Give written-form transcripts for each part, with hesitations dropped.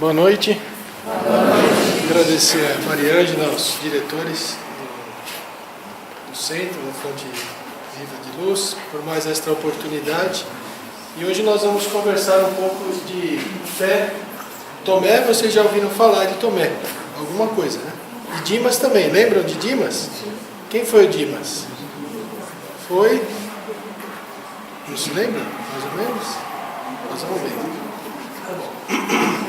Boa noite. Agradecer a Maria Ângela, aos diretores do centro, da Fonte Viva de Luz, por mais esta oportunidade. E hoje nós vamos conversar um pouco de fé. Tomé, vocês já ouviram falar de Tomé, alguma coisa, né? E Dimas também, lembram de Dimas? Quem foi o Dimas? Foi... Não se lembra, mais ou menos? Nós vamos ver. Tá bom.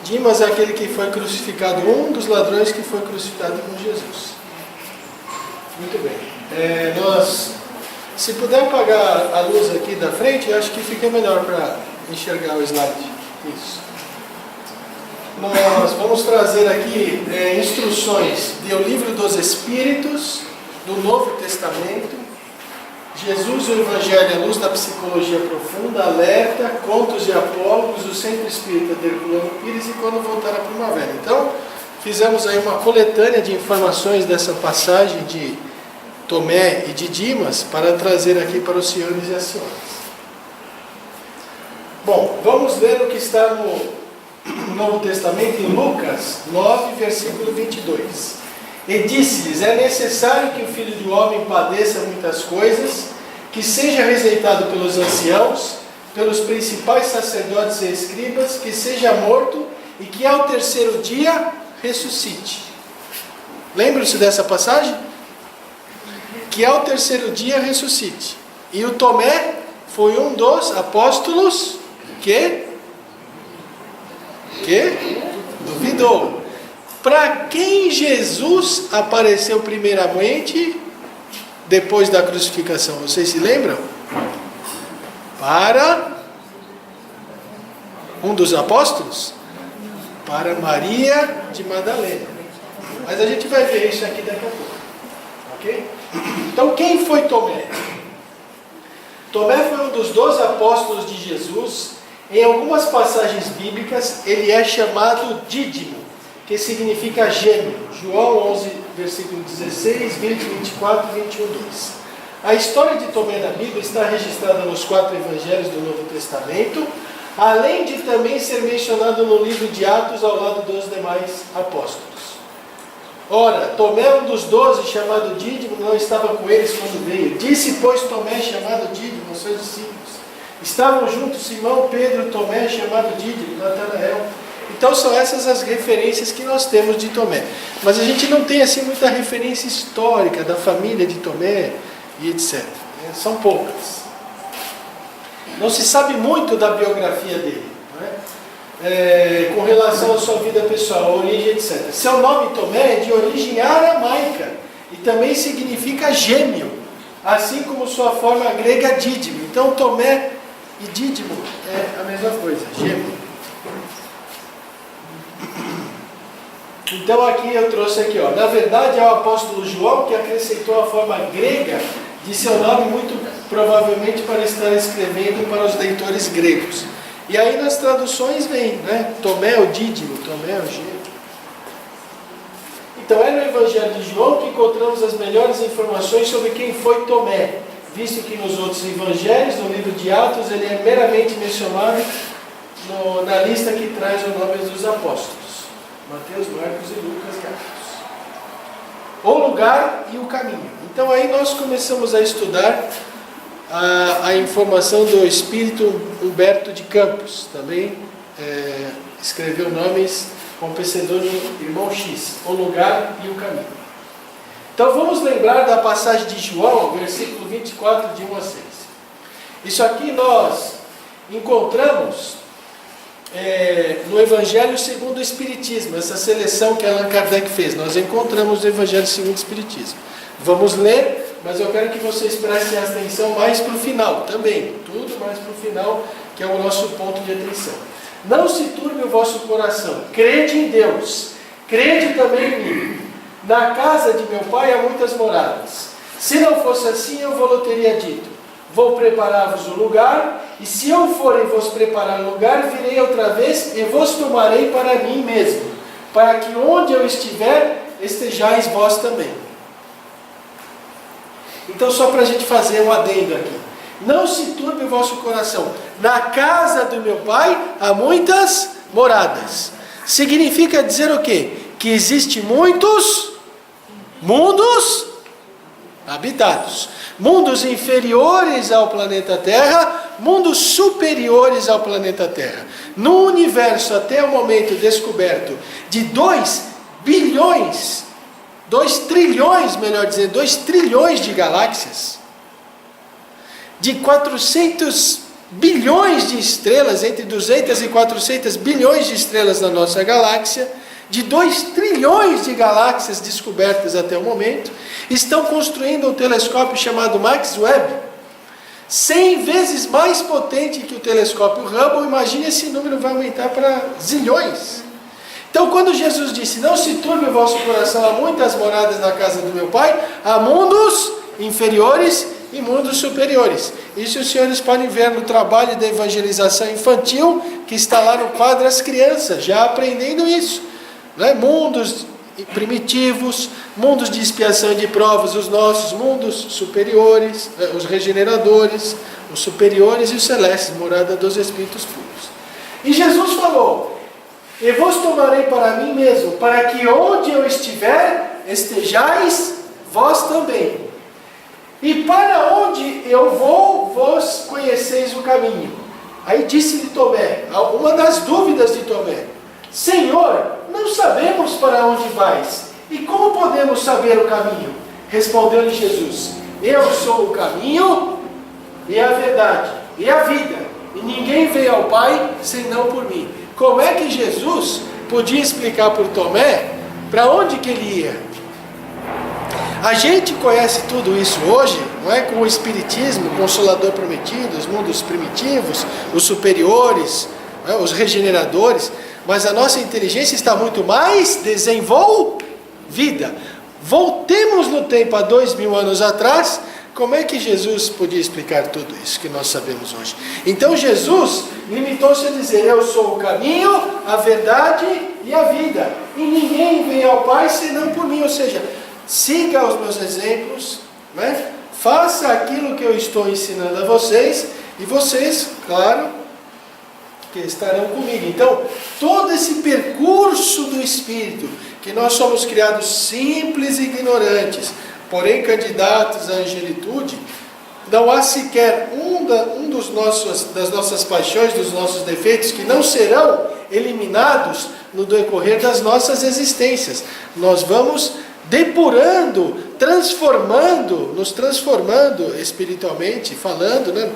Dimas é aquele que foi crucificado, um dos ladrões que foi crucificado com Jesus. Muito bem. Se puder apagar a luz aqui da frente, eu acho que fica melhor para enxergar o slide. Isso. Nós vamos trazer aqui instruções do Livro dos Espíritos, do Novo Testamento, Jesus, o Evangelho à luz da psicologia profunda, Alerta, Contos e Apólogos, o Centro Espírita de Herculano Pires e Quando Voltar à Primavera. Então, fizemos aí uma coletânea de informações dessa passagem de Tomé e de Dimas para trazer aqui para os senhores e as senhoras. Bom, vamos ler o que está no Novo Testamento, em Lucas 9, versículo 22. E disse-lhes: é necessário que o Filho do Homem padeça muitas coisas, que seja rejeitado pelos anciãos, pelos principais sacerdotes e escribas, que seja morto e que ao terceiro dia ressuscite. Lembram-se dessa passagem? Que ao terceiro dia ressuscite. E o Tomé foi um dos apóstolos que duvidou. Para quem Jesus apareceu primeiramente depois da crucificação? Vocês se lembram? Para um dos apóstolos? Para Maria de Madalena. Mas a gente vai ver isso aqui daqui a pouco. Ok? Então quem foi Tomé? Tomé foi um dos 12 apóstolos de Jesus. Em algumas passagens bíblicas ele é chamado Dídimo, que significa gêmeo. João 11, versículo 16, 20, 24 e 21, 2. A história de Tomé na Bíblia está registrada nos 4 evangelhos do Novo Testamento, além de também ser mencionado no livro de Atos ao lado dos demais apóstolos. Ora, Tomé, um dos 12, chamado Dídimo, não estava com eles quando veio. Disse, pois, Tomé, chamado Dídimo, aos seus discípulos. Estavam juntos Simão, Pedro, Tomé, chamado Dídimo, Natanael. Então são essas as referências que nós temos de Tomé. Mas a gente não tem assim muita referência histórica da família de Tomé e etc. São poucas. Não se sabe muito da biografia dele, não é? Com relação à sua vida pessoal, a origem, etc. Seu nome Tomé é de origem aramaica e também significa gêmeo, assim como sua forma grega Dídimo. Então Tomé e Dídimo é a mesma coisa, gêmeo. Então aqui eu trouxe aqui, na verdade é o apóstolo João que acrescentou a forma grega de seu nome, muito provavelmente para estar escrevendo para os leitores gregos. E aí nas traduções vem, né? Tomé o Dídimo, Tomé o gêmeo. Então é no Evangelho de João que encontramos as melhores informações sobre quem foi Tomé, visto que nos outros evangelhos, no livro de Atos, ele é meramente mencionado na lista que traz os nomes dos apóstolos. Mateus, Marcos e Lucas e Atos. O lugar e o caminho. Então aí nós começamos a estudar a informação do espírito Humberto de Campos. Também escreveu nomes com pseudônimo Irmão X. O lugar e o caminho. Então vamos lembrar da passagem de João, versículo 24, de 1 a 6. Isso aqui nós encontramos no Evangelho segundo o Espiritismo, essa seleção que Allan Kardec fez, nós encontramos no Evangelho segundo o Espiritismo. Vamos ler, mas eu quero que vocês prestem atenção mais para o final também, tudo mais para o final, que é o nosso ponto de atenção. Não se turbe o vosso coração, crede em Deus, crede também em mim. Na casa de meu pai há muitas moradas. Se não fosse assim, eu vou-lhe teria dito. Vou preparar-vos um lugar, e se eu for e vos preparar um lugar, virei outra vez e vos tomarei para mim mesmo, para que onde eu estiver, estejais vós também. Então, só para a gente fazer um adendo aqui. Não se turbe o vosso coração. Na casa do meu pai há muitas moradas. Significa dizer o quê? Que existem muitos mundos habitados. Mundos inferiores ao planeta Terra, mundos superiores ao planeta Terra. No universo, até o momento descoberto, de 2 bilhões, 2 trilhões, melhor dizendo, 2 trilhões de galáxias, de 400 bilhões de estrelas, entre 200 e 400 bilhões de estrelas na nossa galáxia, de 2 trilhões de galáxias descobertas até o momento, estão construindo um telescópio chamado Max Webb, 100 vezes mais potente que o telescópio Hubble. Imagine, esse número vai aumentar para zilhões. Então, quando Jesus disse, não se turbe o vosso coração, há muitas moradas na casa do meu Pai, há mundos inferiores e mundos superiores. Isso os senhores podem ver no trabalho da evangelização infantil, que está lá no quadro As Crianças, já aprendendo isso. Né? Mundos primitivos, mundos de expiação e de provas, os nossos mundos superiores, os regeneradores, os superiores e os celestes, morada dos Espíritos puros. E Jesus falou, eu vos tomarei para mim mesmo, para que onde eu estiver, estejais vós também. E para onde eu vou, vós conheceis o caminho. Aí disse-lhe Tomé, uma das dúvidas de Tomé, Senhor, não sabemos para onde vais, e como podemos saber o caminho? Respondeu-lhe Jesus, eu sou o caminho, e a verdade, e a vida, e ninguém veio ao Pai, senão por mim. Como é que Jesus podia explicar por Tomé para onde que ele ia? A gente conhece tudo isso hoje, não é? Com o Espiritismo, o Consolador Prometido, os mundos primitivos, os superiores, não é? Os regeneradores, mas a nossa inteligência está muito mais desenvolvida. Voltemos no tempo há 2000 anos atrás, como é que Jesus podia explicar tudo isso que nós sabemos hoje? Então Jesus limitou-se a dizer, eu sou o caminho, a verdade e a vida, e ninguém vem ao Pai senão por mim. Ou seja, siga os meus exemplos, né? Faça aquilo que eu estou ensinando a vocês, e vocês, claro, que estarão comigo. Então, todo esse percurso do Espírito, que nós somos criados simples e ignorantes, porém candidatos à angelitude, não há sequer das nossas paixões, dos nossos defeitos, que não serão eliminados no decorrer das nossas existências. Nós vamos depurando, nos transformando espiritualmente, falando, né?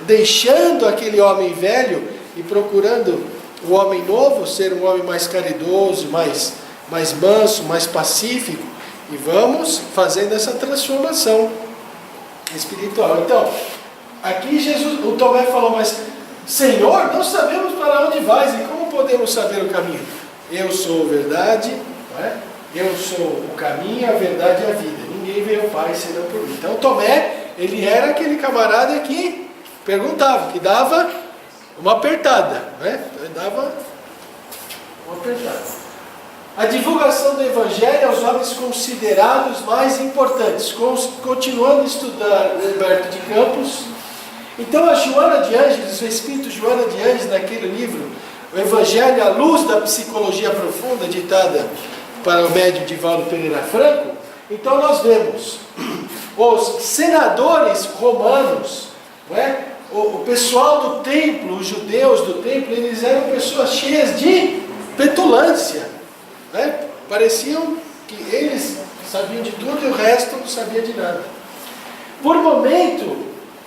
Deixando aquele homem velho e procurando o homem novo, ser um homem mais caridoso, mais manso, mais pacífico, e vamos fazendo essa transformação espiritual. Então, aqui Jesus, o Tomé falou, mas Senhor, não sabemos para onde vais, e como podemos saber o caminho? Eu sou a verdade, não é? Eu sou o caminho, a verdade e a vida. Ninguém veio ao Pai senão por mim. Então Tomé, ele era aquele camarada que perguntava, que dava uma apertada, né? Ele dava uma apertada. A divulgação do Evangelho aos homens considerados mais importantes. Continuando a estudar Humberto de Campos. Então a Joana de Ângeles, o Espírito Joana de Ângeles, naquele livro, o Evangelho à Luz da Psicologia Profunda, ditada para o médium Divaldo Pereira Franco. Então nós vemos os senadores romanos, não é? O pessoal do templo, os judeus do templo, eles eram pessoas cheias de petulância, né? Pareciam que eles sabiam de tudo e o resto não sabia de nada. Por momento,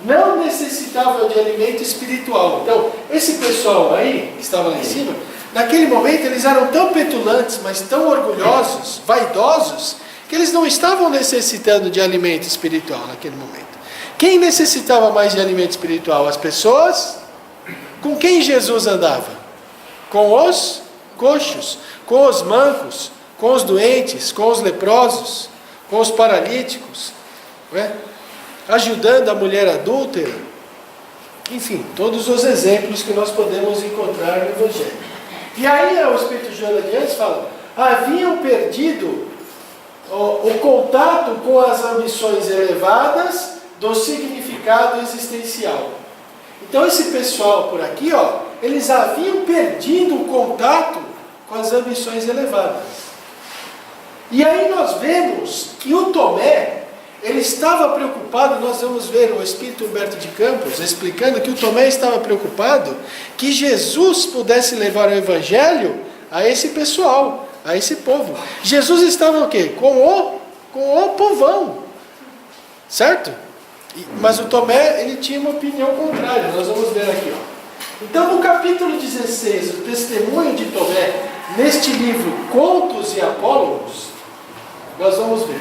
não necessitavam de alimento espiritual. Então, esse pessoal aí, que estava lá em cima, naquele momento eles eram tão petulantes, mas tão orgulhosos, vaidosos, que eles não estavam necessitando de alimento espiritual naquele momento. Quem necessitava mais de alimento espiritual? As pessoas com quem Jesus andava? Com os coxos, com os mancos, com os doentes, com os leprosos, com os paralíticos, não é? Ajudando a mulher adúltera. Enfim, todos os exemplos que nós podemos encontrar no Evangelho. E aí o Espírito Joana de Ângeles fala, haviam perdido o contato com as ambições elevadas do significado existencial. Então esse pessoal por aqui, ó, eles haviam perdido o contato com as ambições elevadas. E aí nós vemos que o Tomé, ele estava preocupado, nós vamos ver o Espírito Humberto de Campos explicando que o Tomé estava preocupado que Jesus pudesse levar o Evangelho a esse pessoal, a esse povo. Jesus estava o quê? Com o povão, certo? Mas o Tomé, ele tinha uma opinião contrária, nós vamos ver aqui, ó. Então no capítulo 16, o testemunho de Tomé, neste livro Contos e Apólogos, nós vamos ver.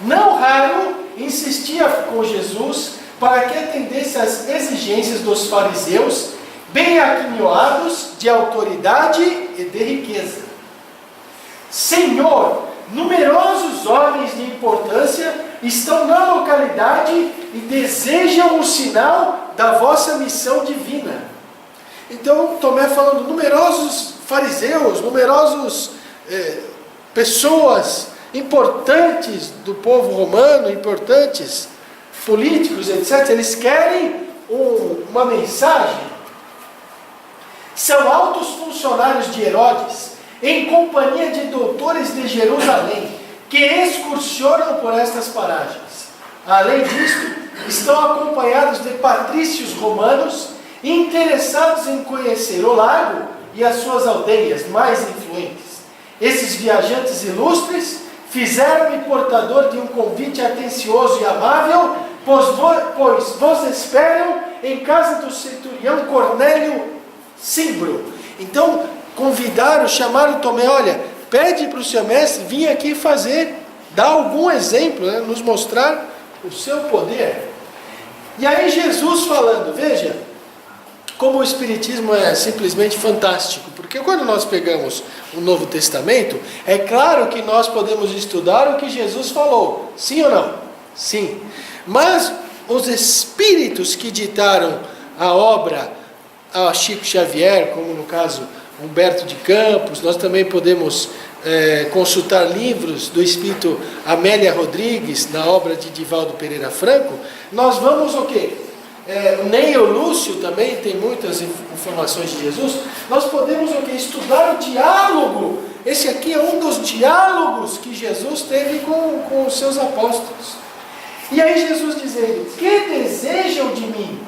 Não raro insistia com Jesus para que atendesse às exigências dos fariseus, bem aquinhoados de autoridade e de riqueza. Senhor, numerosos homens de importância estão na localidade e desejam o sinal da vossa missão divina. Então, Tomé falando, numerosos fariseus, numerosos pessoas importantes do povo romano, importantes políticos, etc., eles querem uma mensagem. São altos funcionários de Herodes, em companhia de doutores de Jerusalém, que excursionam por estas paragens. Além disto, estão acompanhados de patrícios romanos, interessados em conhecer o lago e as suas aldeias mais influentes. Esses viajantes ilustres fizeram-me portador de um convite atencioso e amável, pois vos esperam em casa do centurião Cornélio Cimbro. Então, convidaram, chamaram Tomé, olha, pede para o seu mestre vir aqui dar algum exemplo, né, nos mostrar o seu poder. E aí Jesus falando, veja, como o Espiritismo é simplesmente fantástico, porque quando nós pegamos o Novo Testamento, é claro que nós podemos estudar o que Jesus falou, sim ou não? Sim. Mas os espíritos que ditaram a obra a Chico Xavier, como no caso Humberto de Campos, nós também podemos consultar livros do espírito Amélia Rodrigues, na obra de Divaldo Pereira Franco, nós vamos o quê? O Neio Lúcio também tem muitas informações de Jesus. Nós podemos o quê? Estudar o diálogo. Esse aqui é um dos diálogos que Jesus teve com os seus apóstolos. E aí Jesus dizendo, que desejam de mim?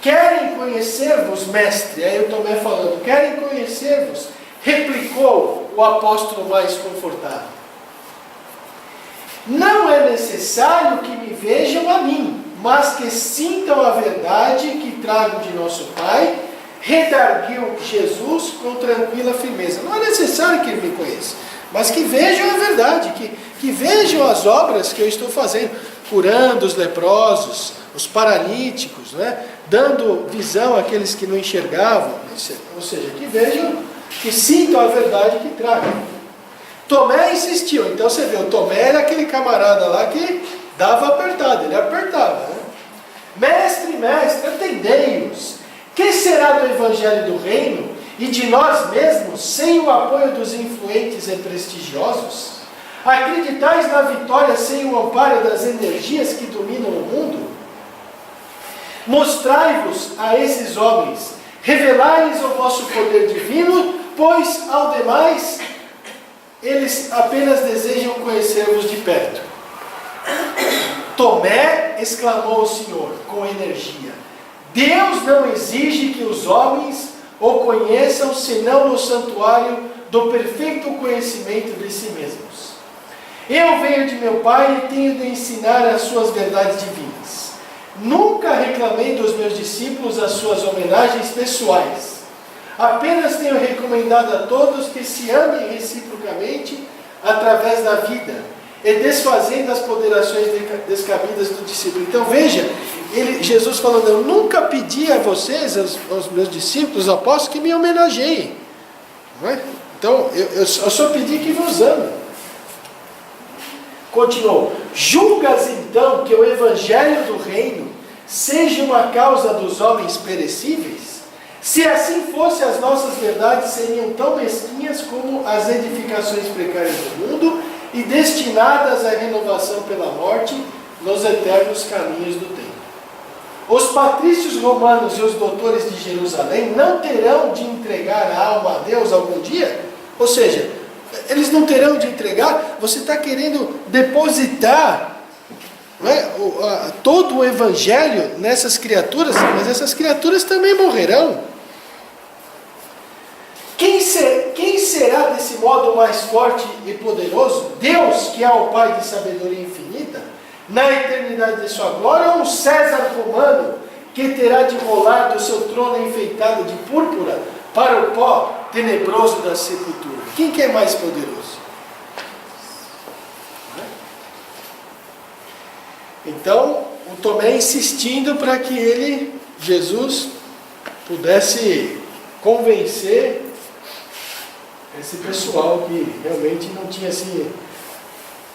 Querem conhecer-vos, mestre? Aí o Tomé falando, querem conhecer-vos? Replicou o apóstolo mais confortável. Não é necessário que me vejam a mim, mas que sintam a verdade que trago de nosso Pai, redarguiu Jesus com tranquila firmeza. Não é necessário que ele me conheça, mas que vejam a verdade, que vejam as obras que eu estou fazendo, curando os leprosos, os paralíticos, né? Dando visão àqueles que não enxergavam, ou seja, que vejam, que sintam a verdade que trago. Tomé insistiu, então você vê, o Tomé era aquele camarada lá que dava apertado, ele apertava, né? Mestre, atendei-os. Que será do Evangelho do Reino e de nós mesmos, sem o apoio dos influentes e prestigiosos? Acreditais na vitória sem o amparo das energias que dominam o mundo? Mostrai-vos a esses homens, revelai-lhes o vosso poder divino, pois, ao demais, eles apenas desejam conhecer-vos de perto. Tomé, exclamou o Senhor com energia, Deus não exige que os homens o conheçam senão no santuário do perfeito conhecimento de si mesmos. Eu venho de meu Pai e tenho de ensinar as suas verdades divinas. Nunca reclamei dos meus discípulos as suas homenagens pessoais. Apenas tenho recomendado a todos que se amem reciprocamente através da vida e desfazendo as ponderações descabidas do discípulo. Então veja, Jesus falando, eu nunca pedi a vocês, aos meus discípulos, apóstolos, que me homenageiem. Não é? Então, eu só pedi que vos amem. Continuou, julgas então que o Evangelho do Reino seja uma causa dos homens perecíveis? Se assim fosse, as nossas verdades seriam tão mesquinhas como as edificações precárias do mundo e destinadas à renovação pela morte nos eternos caminhos do tempo. Os patrícios romanos e os doutores de Jerusalém não terão de entregar a alma a Deus algum dia? Ou seja, eles não terão de entregar. Você está querendo depositar, não é, todo o evangelho nessas criaturas, mas essas criaturas também morrerão. Quem será desse modo mais forte e poderoso? Deus, que é o Pai de sabedoria infinita, na eternidade de sua glória, ou um César romano, que terá de rolar do seu trono enfeitado de púrpura para o pó tenebroso da sepultura? Quem que é mais poderoso? Então, o Tomé insistindo para que ele, Jesus, pudesse convencer esse pessoal que realmente não tinha assim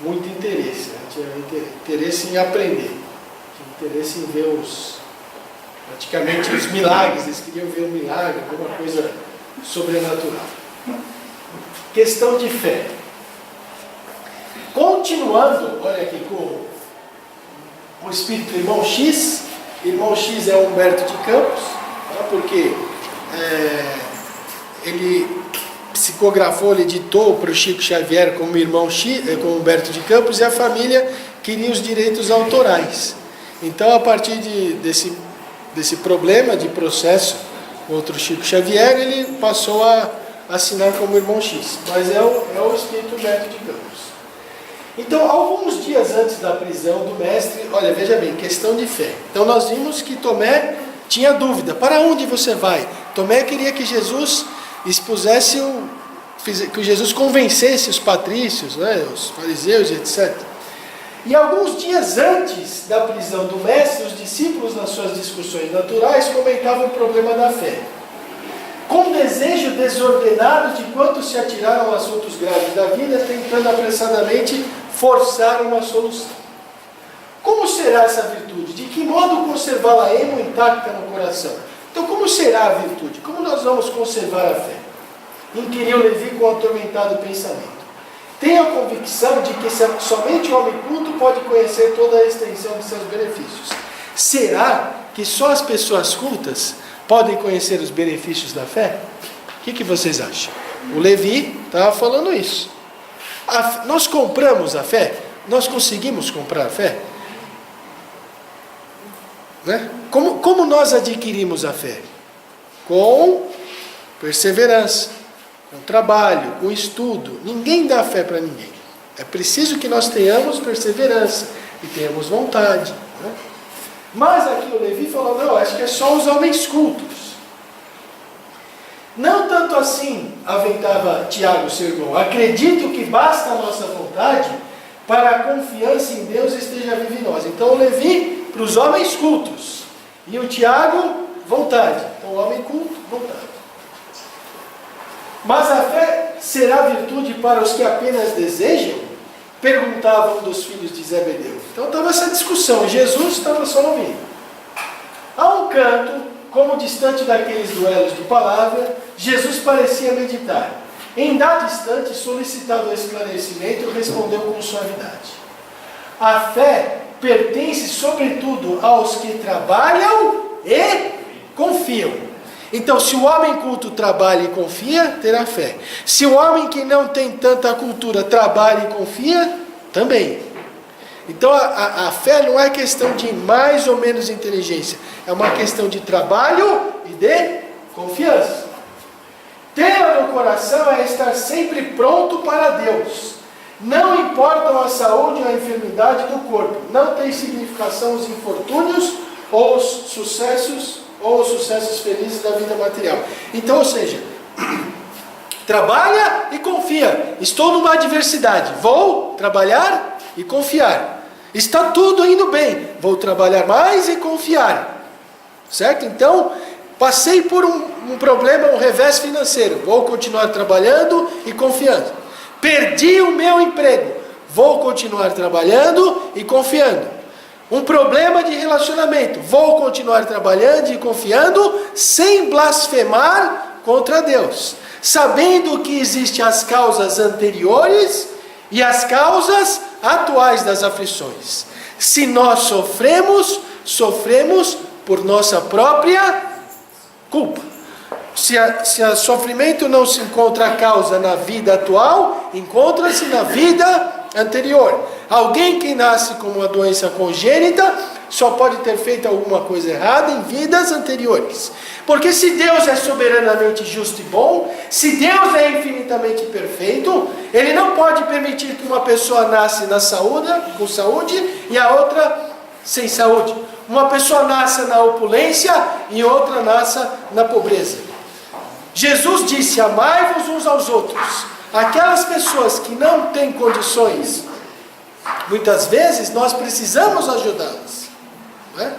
muito interesse, né? Tinha interesse em aprender, tinha interesse em ver praticamente os milagres, eles queriam ver um milagre, alguma coisa sobrenatural. Questão de fé. Continuando, olha aqui com o espírito do irmão X. Irmão X é Humberto de Campos, tá? Porque ele psicografou, ele ditou para o Chico Xavier como irmão X, como Humberto de Campos, e a família queria os direitos autorais. Então, a partir desse problema de processo contra o Chico Xavier, ele passou a assinar como irmão X, mas é o espírito Humberto de Campos. Então, alguns dias antes da prisão do mestre, olha, veja bem, questão de fé. Então, nós vimos que Tomé tinha dúvida: para onde você vai? Tomé queria que Jesus expusesse que Jesus convencesse os patrícios, né, os fariseus, etc. E alguns dias antes da prisão do mestre, os discípulos, nas suas discussões naturais, comentavam o problema da fé, com desejo desordenado de quanto se atiraram a assuntos graves da vida, tentando apressadamente forçar uma solução. Como será essa virtude? De que modo conservá-la intacta no coração? Então, como será a virtude? Como nós vamos conservar a fé? Inquiriu Levi com atormentado pensamento. Tenho a convicção de que somente o homem culto pode conhecer toda a extensão de seus benefícios. Será que só as pessoas cultas podem conhecer os benefícios da fé? O que vocês acham? O Levi estava falando isso. Nós compramos a fé? Nós conseguimos comprar a fé? Né? Como nós adquirimos a fé? Com perseverança, com trabalho, com estudo. Ninguém dá fé para ninguém. É preciso que nós tenhamos perseverança e tenhamos vontade. Né? Mas aqui o Levi falou: não, acho que é só os homens cultos. Não tanto assim, aventava Tiago, seu irmão. Acredito que basta a nossa vontade para a confiança em Deus esteja viva em nós. Então o Levi para os homens cultos e o Tiago, vontade. Então o homem culto, vontade. Mas a fé será virtude para os que apenas desejam? Perguntava um dos filhos de Zebedeu. Então estava essa discussão, Jesus estava só ouvindo. A um canto, como distante daqueles duelos de palavra, Jesus parecia meditar. Em dado instante, solicitado o esclarecimento, respondeu com suavidade: a fé pertence sobretudo aos que trabalham e confiam. Então, se o homem culto trabalha e confia, terá fé. Se o homem que não tem tanta cultura trabalha e confia, também. Então, a fé não é questão de mais ou menos inteligência. É uma questão de trabalho e de confiança. Tê-la no coração é estar sempre pronto para Deus. Não importam a saúde ou a enfermidade do corpo. Não tem significação os infortúnios ou os sucessos felizes da vida material. Então, ou seja, trabalha e confia. Estou numa adversidade, vou trabalhar e confiar. Está tudo indo bem, vou trabalhar mais e confiar. Certo? Então, passei por um problema, um revés financeiro, vou continuar trabalhando e confiando. Perdi o meu emprego, vou continuar trabalhando e confiando. Um problema de relacionamento, vou continuar trabalhando e confiando, sem blasfemar contra Deus, sabendo que existem as causas anteriores e as causas atuais das aflições. Se nós sofremos por nossa própria culpa. Se o sofrimento não se encontra a causa na vida atual, encontra-se na vida anterior. Alguém que nasce com uma doença congênita só pode ter feito alguma coisa errada em vidas anteriores. Porque se Deus é soberanamente justo e bom, se Deus é infinitamente perfeito, Ele não pode permitir que uma pessoa nasça com saúde e a outra sem saúde. Uma pessoa nasça na opulência e outra nasça na pobreza. Jesus disse: amai-vos uns aos outros. Aquelas pessoas que não têm condições, muitas vezes nós precisamos ajudá-las, não é?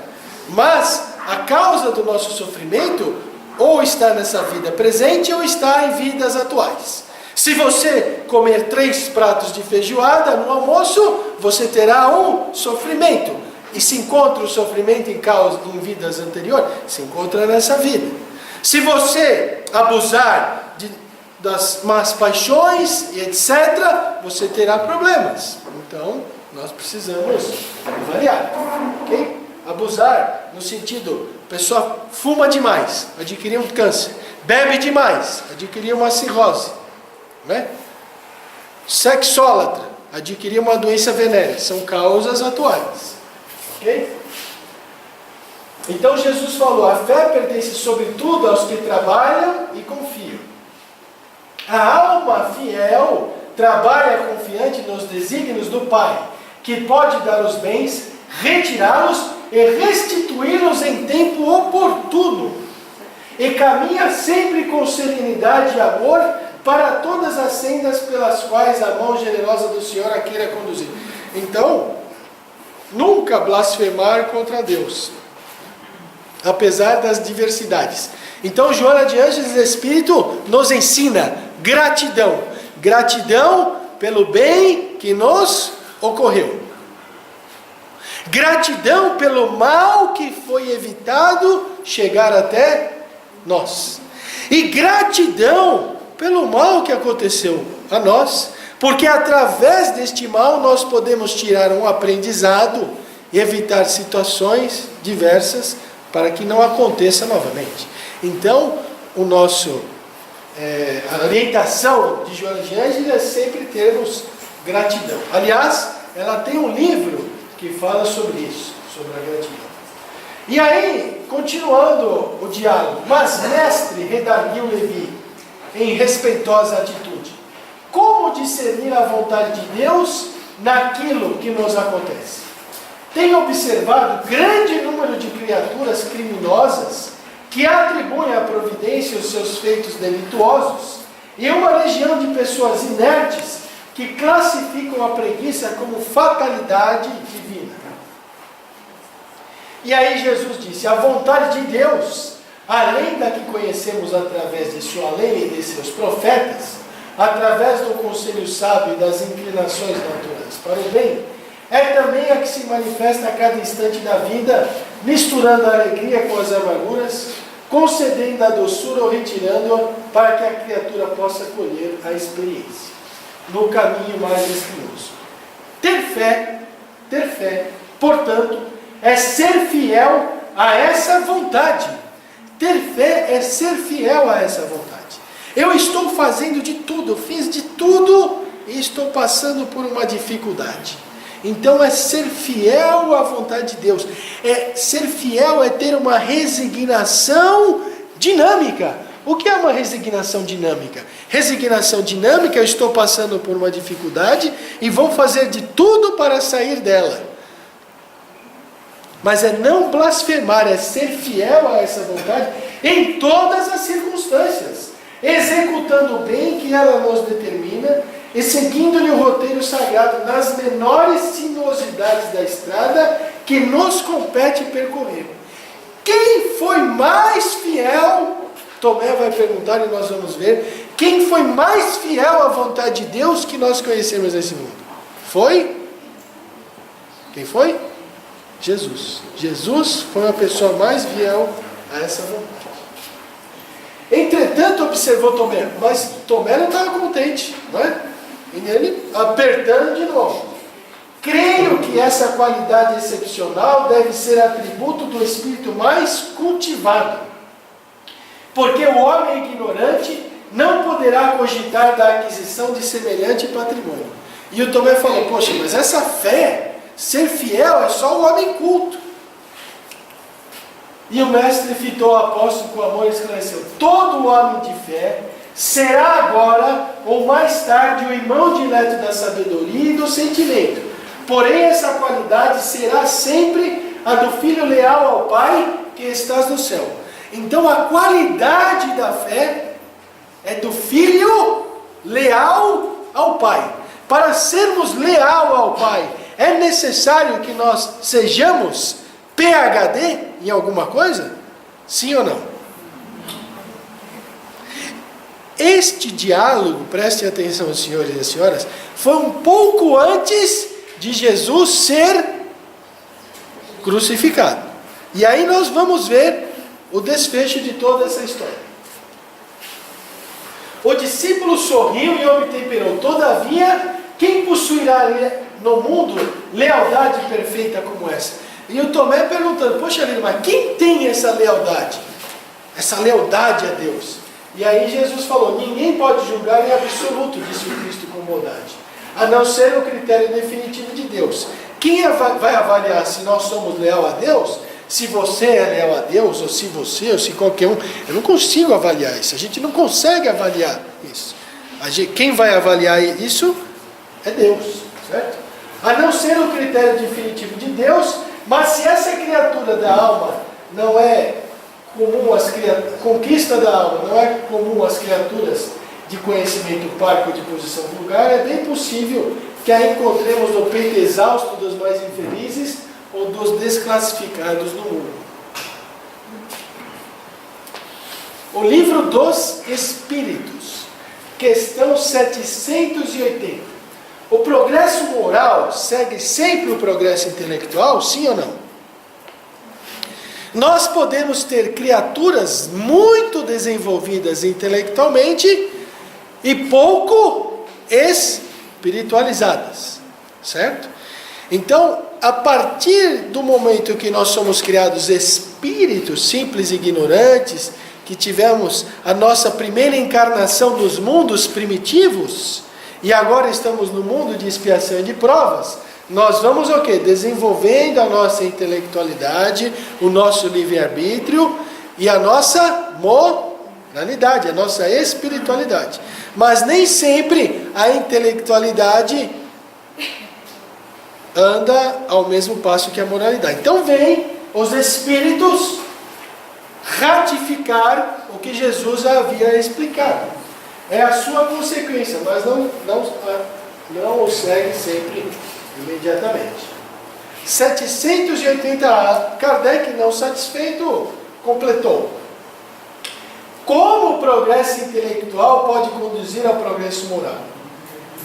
Mas a causa do nosso sofrimento ou está nessa vida presente ou está em vidas atuais. Se você comer 3 pratos de feijoada no almoço, você terá um sofrimento. E se encontra o sofrimento em vidas anteriores, se encontra nessa vida. Se você abusar das más paixões e etc., você terá problemas. Então, nós precisamos avaliar, ok? Abusar no sentido, a pessoa fuma demais, adquirir um câncer, bebe demais, adquirir uma cirrose, né? Sexólatra, adquirir uma doença venérea, são causas atuais, ok? Então Jesus falou: a fé pertence sobretudo aos que trabalham e confiam. A alma fiel trabalha confiante nos desígnios do Pai, que pode dar os bens, retirá-los e restituí-los em tempo oportuno, e caminha sempre com serenidade e amor para todas as sendas pelas quais a mão generosa do Senhor a queira conduzir. Então, nunca blasfemar contra Deus, apesar das diversidades. Então, Joana de Ângeles Espírito nos ensina gratidão. Gratidão pelo bem que nos ocorreu. Gratidão pelo mal que foi evitado chegar até nós. E gratidão pelo mal que aconteceu a nós, porque através deste mal nós podemos tirar um aprendizado e evitar situações diversas para que não aconteça novamente. Então, a orientação de Joana de Ângeles é sempre termos gratidão. Aliás, ela tem um livro que fala sobre isso, sobre a gratidão. E aí, continuando o diálogo: mas mestre, redarguiu Levi, em respeitosa atitude, como discernir a vontade de Deus naquilo que nos acontece? Tenho observado grande número de criaturas criminosas que atribuem à providência os seus feitos delituosos, e uma legião de pessoas inertes que classificam a preguiça como fatalidade divina. E aí Jesus disse: a vontade de Deus, além da que conhecemos através de sua lei e de seus profetas, através do conselho sábio e das inclinações naturais para o bem, é também a que se manifesta a cada instante da vida, misturando a alegria com as amarguras, concedendo a doçura ou retirando-a, para que a criatura possa colher a experiência no caminho mais espinhoso. Ter fé, portanto, é ser fiel a essa vontade. Ter fé é ser fiel a essa vontade. Eu estou fazendo de tudo, fiz de tudo e estou passando por uma dificuldade. Então é ser fiel à vontade de Deus. Ser fiel é ter uma resignação dinâmica. O que é uma resignação dinâmica? Resignação dinâmica: eu estou passando por uma dificuldade e vou fazer de tudo para sair dela. Mas é não blasfemar, é ser fiel a essa vontade em todas as circunstâncias, executando o bem que ela nos determina e seguindo-lhe o roteiro sagrado nas menores sinuosidades da estrada que nos compete percorrer. Quem foi mais fiel? Tomé vai perguntar e nós vamos ver. Quem foi mais fiel à vontade de Deus que nós conhecemos nesse mundo? Foi? Quem foi? Jesus. Jesus foi a pessoa mais fiel a essa vontade. Entretanto, observou Tomé, mas Tomé não estava contente, não é? E ele apertando de novo. Creio que essa qualidade excepcional deve ser atributo do espírito mais cultivado, porque o homem ignorante não poderá cogitar da aquisição de semelhante patrimônio. E o Tomé falou, poxa, mas essa fé, ser fiel, é só o homem culto. E o mestre fitou o apóstolo com amor e esclareceu, todo homem de fé será agora ou mais tarde o irmão dileto da sabedoria e do sentimento. Porém essa qualidade será sempre a do filho leal ao Pai que estás no céu. Então a qualidade da fé é do filho leal ao Pai. Para sermos leal ao Pai, é necessário que nós sejamos PhD em alguma coisa? Sim ou não? Este diálogo, prestem atenção, senhores e senhoras, foi um pouco antes de Jesus ser crucificado. E aí nós vamos ver o desfecho de toda essa história. O discípulo sorriu e obtemperou, todavia, quem possuirá no mundo lealdade perfeita como essa? E o Tomé perguntando, poxa Lino, mas quem tem essa lealdade? Essa lealdade a Deus? E aí Jesus falou, ninguém pode julgar em absoluto, disse o Cristo com bondade, a não ser o critério definitivo de Deus. Quem vai avaliar se nós somos leal a Deus? Se você é leal a Deus, ou se você, ou se qualquer um, eu não consigo avaliar isso, a gente não consegue avaliar isso. Quem vai avaliar isso é Deus, certo? A não ser o critério definitivo de Deus, mas se essa criatura da alma não é comum às criaturas, conquista da alma não é comum às criaturas de conhecimento parco de posição vulgar, é bem possível que a encontremos no peito exausto dos mais infelizes ou dos desclassificados no mundo. O livro dos Espíritos, questão 780. O progresso moral segue sempre o progresso intelectual, sim ou não? Nós podemos ter criaturas muito desenvolvidas intelectualmente e pouco espiritualizadas, certo? Então, a partir do momento que nós somos criados espíritos simples e ignorantes, que tivemos a nossa primeira encarnação nos mundos primitivos, e agora estamos no mundo de expiação e de provas, nós vamos o quê? Desenvolvendo a nossa intelectualidade, o nosso livre-arbítrio e a nossa moralidade, a nossa espiritualidade. Mas nem sempre a intelectualidade anda ao mesmo passo que a moralidade. Então vem os Espíritos ratificar o que Jesus havia explicado. É a sua consequência, mas não o segue sempre imediatamente. 780, Kardec, não satisfeito, completou. Como o progresso intelectual pode conduzir ao progresso moral?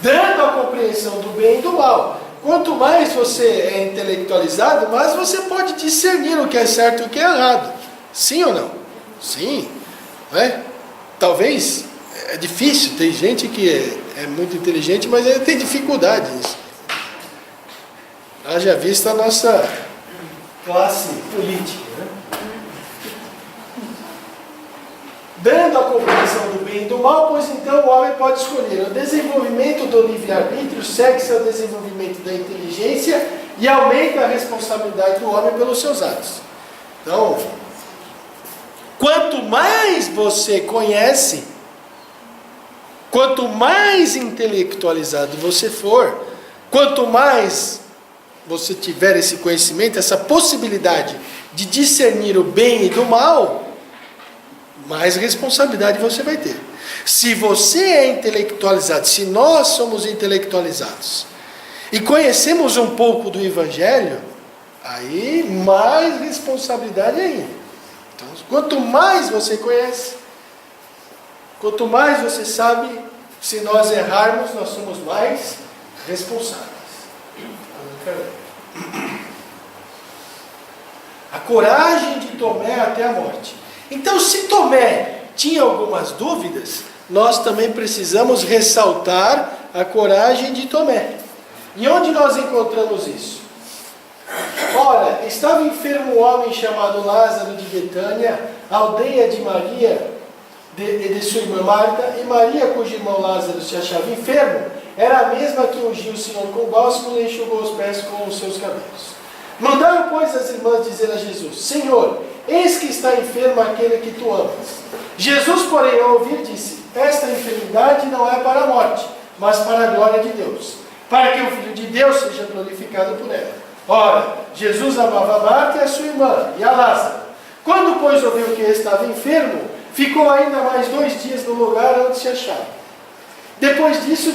Dando a compreensão do bem e do mal. Quanto mais você é intelectualizado, mais você pode discernir o que é certo e o que é errado. Sim ou não? Sim. Não é? Talvez, é difícil, tem gente que é muito inteligente, mas ele tem dificuldade nisso. Haja vista a nossa classe política, né? Dando a compreensão do bem e do mal, pois então o homem pode escolher. O desenvolvimento do livre-arbítrio segue-se ao desenvolvimento da inteligência e aumenta a responsabilidade do homem pelos seus atos. Então, quanto mais você conhece, quanto mais intelectualizado você for, quanto mais você tiver esse conhecimento, essa possibilidade de discernir o bem e do mal, mais responsabilidade você vai ter. Se você é intelectualizado, se nós somos intelectualizados e conhecemos um pouco do Evangelho, aí mais responsabilidade ainda. Então, quanto mais você conhece, quanto mais você sabe, se nós errarmos, nós somos mais responsáveis. A coragem de Tomé até a morte. Então, se Tomé tinha algumas dúvidas, nós também precisamos ressaltar a coragem de Tomé. E onde nós encontramos isso? Ora, estava enfermo um homem chamado Lázaro de Betânia, aldeia de Maria e de sua irmã Marta, e Maria, cujo irmão Lázaro se achava enfermo, era a mesma que ungiu o Senhor com bálsamo e enxugou os pés com os seus cabelos. Mandaram, pois, as irmãs dizer a Jesus: Senhor, eis que está enfermo aquele que tu amas. Jesus, porém, ao ouvir, disse: esta enfermidade não é para a morte, mas para a glória de Deus, para que o Filho de Deus seja glorificado por ela. Ora, Jesus amava Marta e a sua irmã, e a Lázaro. Quando, pois, ouviu que ele estava enfermo, ficou ainda mais 2 dias no lugar onde se achava. Depois disto,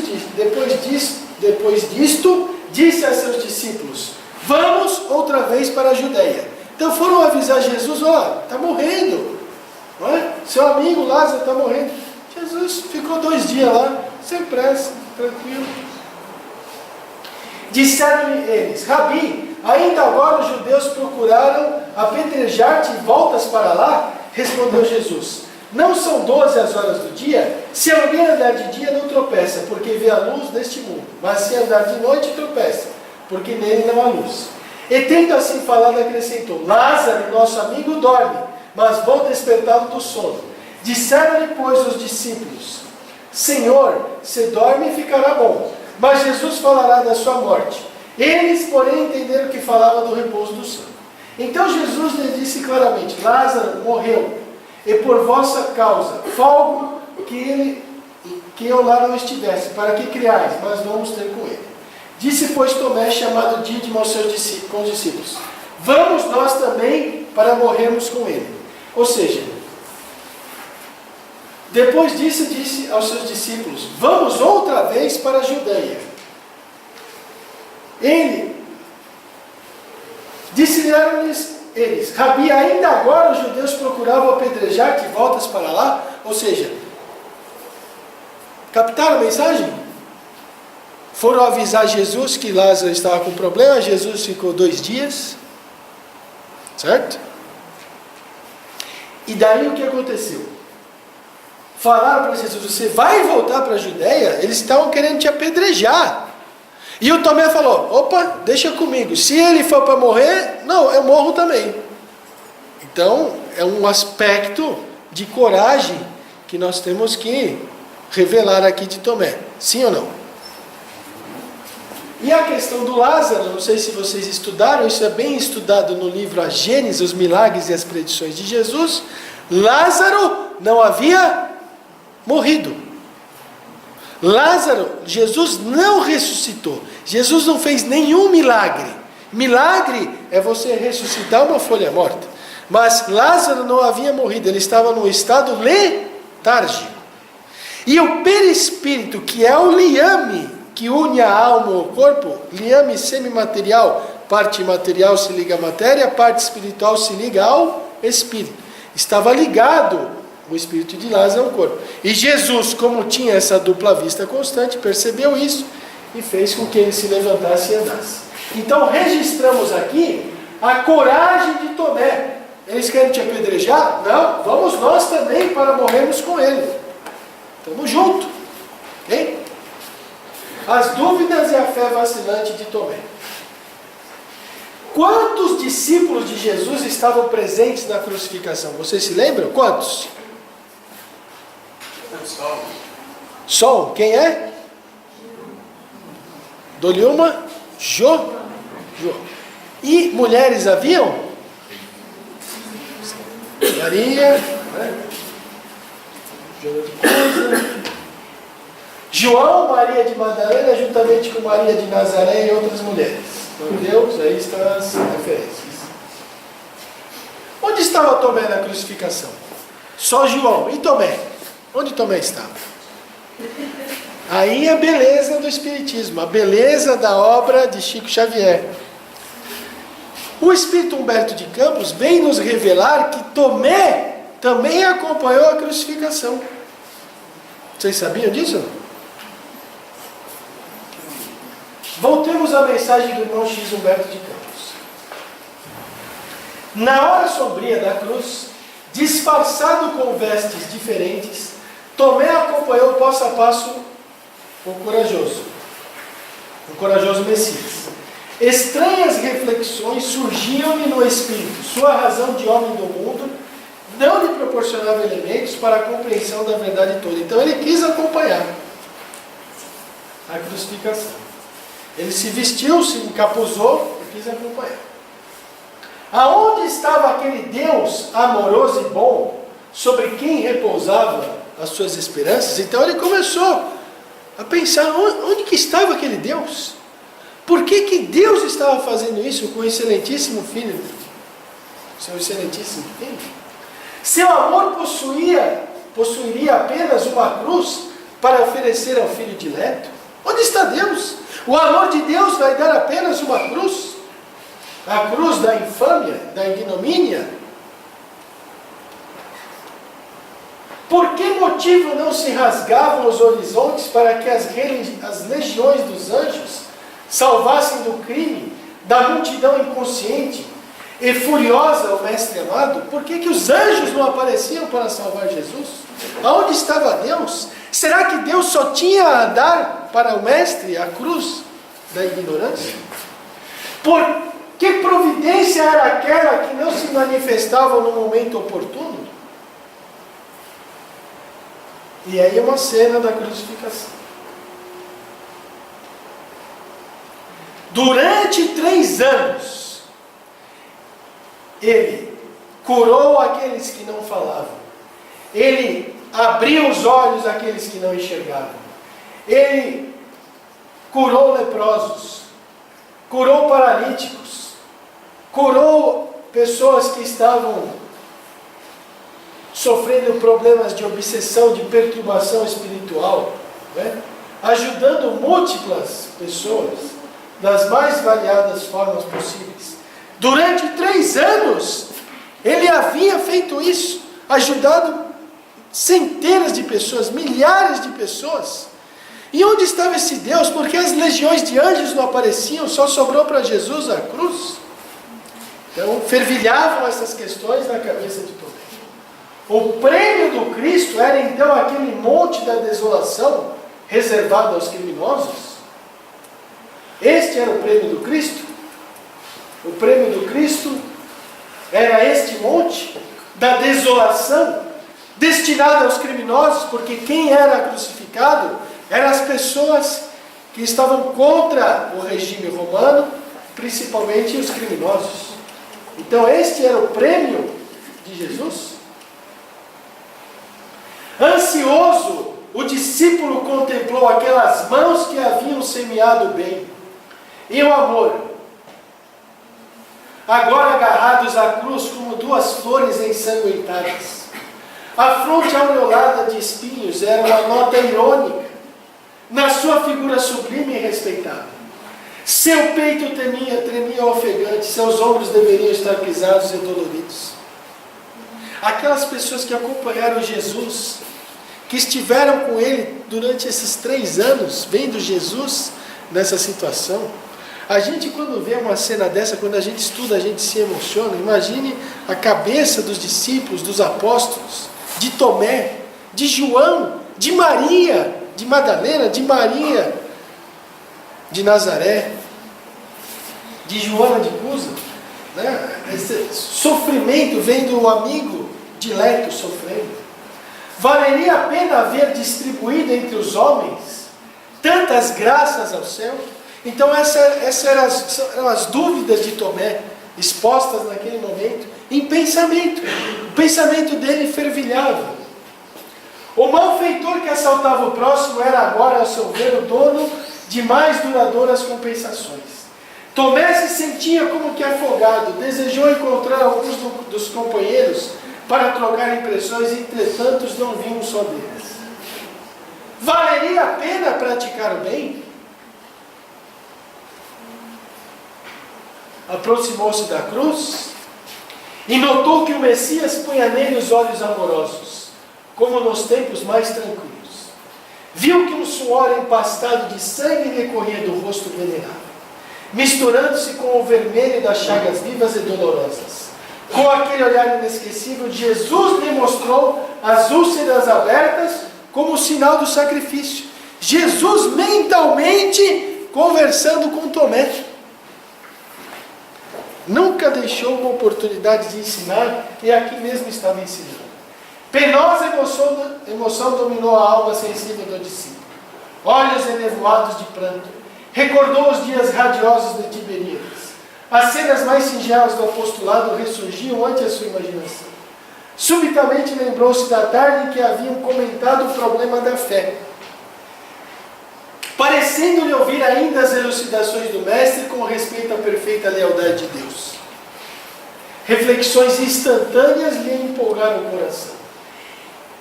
disse a seus discípulos: vamos outra vez para a Judeia. Então foram avisar Jesus: ó, está morrendo, não é? Seu amigo Lázaro está morrendo. Jesus ficou 2 dias lá, sem pressa, tranquilo. Disseram-lhe eles: Rabi, ainda agora os judeus procuraram apedrejar-te e voltas para lá? Respondeu Jesus: não são 12 as horas do dia? Se alguém andar de dia não tropeça, porque vê a luz deste mundo. Mas se andar de noite tropeça, porque nele não há luz. E tendo assim falado, acrescentou: Lázaro, nosso amigo, dorme, mas vou despertá-lo do sono. Disseram-lhe, pois, os discípulos: Senhor, se dorme, ficará bom. Mas Jesus falará da sua morte. Eles, porém, entenderam que falava do repouso do sono. Então Jesus lhes disse claramente: Lázaro morreu, e por vossa causa folgo que eu lá não estivesse, para que criais, mas vamos ter com ele. Disse, pois, Tomé, chamado Dídimo, aos seus discípulos: vamos nós também para morrermos com ele. Ou seja, depois disso disse aos seus discípulos: vamos outra vez para a Judeia. Disse-lhes eles: Rabi, ainda agora os judeus procuravam apedrejar-te e voltas para lá? Ou seja, captaram a mensagem? Foram avisar Jesus que Lázaro estava com problema. Jesus ficou 2 dias, certo? E daí o que aconteceu? Falaram para Jesus: você vai voltar para a Judeia? Eles estavam querendo te apedrejar. E o Tomé falou: opa, deixa comigo, se ele for para morrer, não, eu morro também. Então é um aspecto de coragem que nós temos que revelar aqui de Tomé, sim ou não? E a questão do Lázaro, não sei se vocês estudaram, isso é bem estudado no livro A Gênesis, os milagres e as predições de Jesus. Lázaro não havia morrido. Lázaro, Jesus não ressuscitou. Jesus não fez nenhum milagre. Milagre é você ressuscitar uma folha morta. Mas Lázaro não havia morrido, ele estava num estado letárgico. E o perispírito, que é o liame que une a alma ao corpo, liame semimaterial, parte material se liga à matéria, parte espiritual se liga ao espírito. Estava ligado o espírito de Lázaro ao corpo. E Jesus, como tinha essa dupla vista constante, percebeu isso e fez com que ele se levantasse e andasse. Então registramos aqui a coragem de Tomé. Eles querem te apedrejar? Não, vamos nós também para morrermos com ele. Estamos juntos. Ok? As dúvidas e a fé vacilante de Tomé. Quantos discípulos de Jesus estavam presentes na crucificação? Vocês se lembram? Quantos? Só um. Quem é? Doliuma? Jô? E mulheres haviam? Maria, João, Maria de Madalena, juntamente com Maria de Nazaré e outras mulheres. Meu Deus, aí estão as referências. Onde estava Tomé na crucificação? Só João. E Tomé? Onde Tomé estava? Aí a beleza do Espiritismo, a beleza da obra de Chico Xavier. O Espírito Humberto de Campos vem nos revelar que Tomé também acompanhou a crucificação. Vocês sabiam disso? Voltemos à mensagem do irmão X Humberto de Campos. Na hora sombria da cruz, disfarçado com vestes diferentes, Tomé acompanhou passo a passo o corajoso. o corajoso Messias. Estranhas reflexões surgiam-lhe no espírito. Sua razão de homem do mundo não lhe proporcionava elementos para a compreensão da verdade toda. Então ele quis acompanhar a crucificação. Ele se vestiu, se encapuzou e quis acompanhar. Aonde estava aquele Deus amoroso e bom, sobre quem repousava as suas esperanças? Então ele começou a pensar, onde que estava aquele Deus? Por que que Deus estava fazendo isso com o excelentíssimo filho? Seu excelentíssimo filho? Seu amor possuiria apenas uma cruz para oferecer ao filho dileto? Onde está Deus? O amor de Deus vai dar apenas uma cruz? A cruz da infâmia, da ignomínia? Por que motivo não se rasgavam os horizontes para que as legiões dos anjos salvassem do crime, da multidão inconsciente e furiosa o mestre amado? Por que que os anjos não apareciam para salvar Jesus? Aonde estava Deus? Será que Deus só tinha a dar para o mestre a cruz da ignorância? Por que providência era aquela que não se manifestava no momento oportuno? E aí uma cena da crucificação. Durante 3 anos, ele curou aqueles que não falavam. Ele abriu os olhos àqueles que não enxergavam. Ele curou leprosos, curou paralíticos, curou pessoas que estavam sofrendo problemas de obsessão, de perturbação espiritual, né? Ajudando múltiplas pessoas das mais variadas formas possíveis. Durante 3 anos, ele havia feito isso, ajudado centenas de pessoas, milhares de pessoas. E onde estava esse Deus? Porque as legiões de anjos não apareciam, só sobrou para Jesus a cruz. Então, fervilhavam essas questões na cabeça de Tomé. O prêmio do Cristo era então aquele monte da desolação reservado aos criminosos? Este era o prêmio do Cristo? O prêmio do Cristo era este monte da desolação destinado aos criminosos, porque quem era crucificado eram as pessoas que estavam contra o regime romano, principalmente os criminosos. Então este era o prêmio de Jesus? Ansioso, o discípulo contemplou aquelas mãos que haviam semeado o bem e o amor, agora agarrados à cruz como 2 flores ensanguentadas. A fronte aureolada de espinhos era uma nota irônica na sua figura sublime e respeitável. Seu peito tremia ofegante, seus ombros deveriam estar pisados e doloridos. Aquelas pessoas que acompanharam Jesus, que estiveram com ele durante esses 3 anos, vendo Jesus nessa situação. A gente, quando vê uma cena dessa, quando a gente estuda, a gente se emociona. Imagine a cabeça dos discípulos, dos apóstolos, de Tomé, de João, de Maria, de Madalena, de Maria de Nazaré, de Joana de Cusa, né? Esse sofrimento vendo o amigo dileto sofrendo. Valeria a pena haver distribuído entre os homens tantas graças ao céu? Então essas eram as dúvidas de Tomé, expostas naquele momento, em pensamento. O pensamento dele fervilhava. O malfeitor que assaltava o próximo era agora, a seu ver, o dono de mais duradouras compensações. Tomé se sentia como que afogado, desejou encontrar alguns dos companheiros para trocar impressões, entretanto não viam um só deles. Valeria a pena praticar o bem? Aproximou-se da cruz e notou que o Messias punha nele os olhos amorosos, como nos tempos mais tranquilos. Viu que um suor empastado de sangue decorria do rosto venerável, misturando-se com o vermelho das chagas vivas e dolorosas. Com aquele olhar inesquecível, Jesus lhe mostrou as úlceras abertas como sinal do sacrifício. Jesus mentalmente conversando com Tomé. Nunca deixou uma oportunidade de ensinar, e aqui mesmo estava ensinando. Penosa emoção dominou a alma sensível do discípulo. Olhos enevoados de pranto. Recordou os dias radiosos de Tiberíades. As cenas mais singelas do apostolado ressurgiam ante a sua imaginação. Subitamente lembrou-se da tarde em que haviam comentado o problema da fé, parecendo-lhe ouvir ainda as elucidações do Mestre com respeito à perfeita lealdade de Deus. Reflexões instantâneas lhe empolgaram o coração.